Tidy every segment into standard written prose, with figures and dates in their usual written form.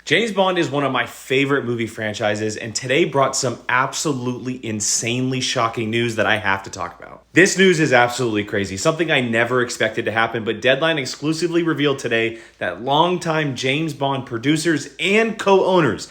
James Bond is one of my favorite movie franchises, and today brought some absolutely insanely shocking news that I have to talk about. This news is absolutely crazy, something I never expected to happen, but Deadline exclusively revealed today that longtime James Bond producers and co-owners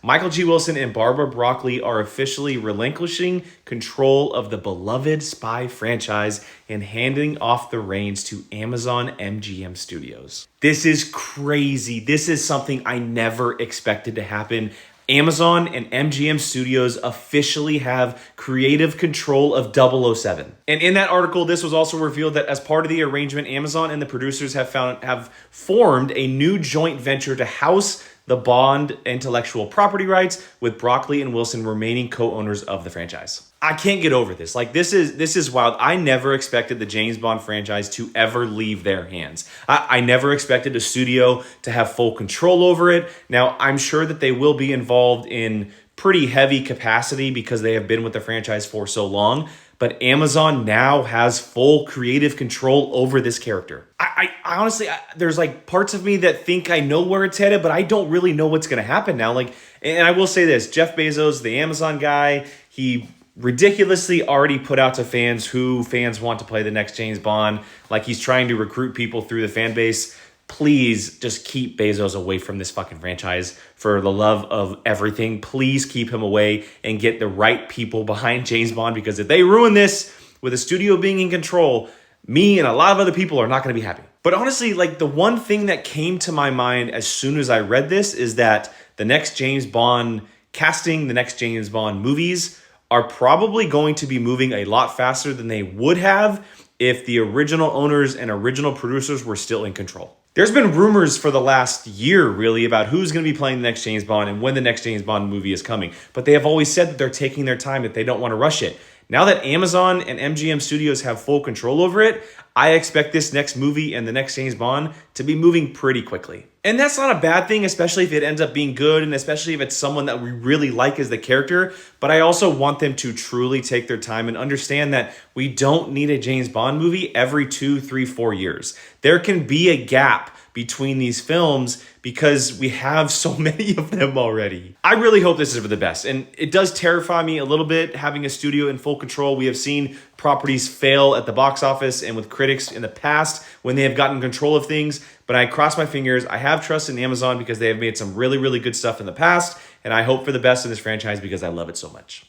Michael G. Wilson and Barbara Broccoli are officially relinquishing control of the beloved spy franchise and handing off the reins to Amazon MGM Studios. This is crazy. This is something I never expected to happen. Amazon and MGM Studios officially have creative control of 007. And in that article, this was also revealed that as part of the arrangement, Amazon and the producers have formed a new joint venture to house the Bond intellectual property rights, with Broccoli and Wilson remaining co-owners of the franchise. I can't get over this. This is wild. I never expected the James Bond franchise to ever leave their hands. I never expected a studio to have full control over it. Now, I'm sure that they will be involved in pretty heavy capacity because they have been with the franchise for so long. But Amazon now has full creative control over this character. I honestly, there's parts of me that think I know where it's headed, but I don't really know what's going to happen now. And I will say this, Jeff Bezos, the Amazon guy, he ridiculously already put out to fans who fans want to play the next James Bond. He's trying to recruit people through the fan base. Please just keep Bezos away from this fucking franchise. For the love of everything, please keep him away and get the right people behind James Bond, because if they ruin this with a studio being in control, me and a lot of other people are not going to be happy. But honestly, the one thing that came to my mind as soon as I read this is that the next James Bond casting, the next James Bond movies are probably going to be moving a lot faster than they would have if the original owners and original producers were still in control. There's been rumors for the last year, really, about who's going to be playing the next James Bond and when the next James Bond movie is coming. But they have always said that they're taking their time, that they don't want to rush it. Now that Amazon and MGM Studios have full control over it, I expect this next movie and the next James Bond to be moving pretty quickly. And that's not a bad thing, especially if it ends up being good, and especially if it's someone that we really like as the character. But I also want them to truly take their time and understand that we don't need a James Bond movie every 2, 3, 4 years. There can be a gap between these films because we have so many of them already. I really hope this is for the best. And it does terrify me a little bit having a studio in full control. We have seen properties fail at the box office and with critics in the past when they have gotten control of things. But I cross my fingers. I have trust in Amazon because they have made some really, really good stuff in the past. And I hope for the best in this franchise because I love it so much.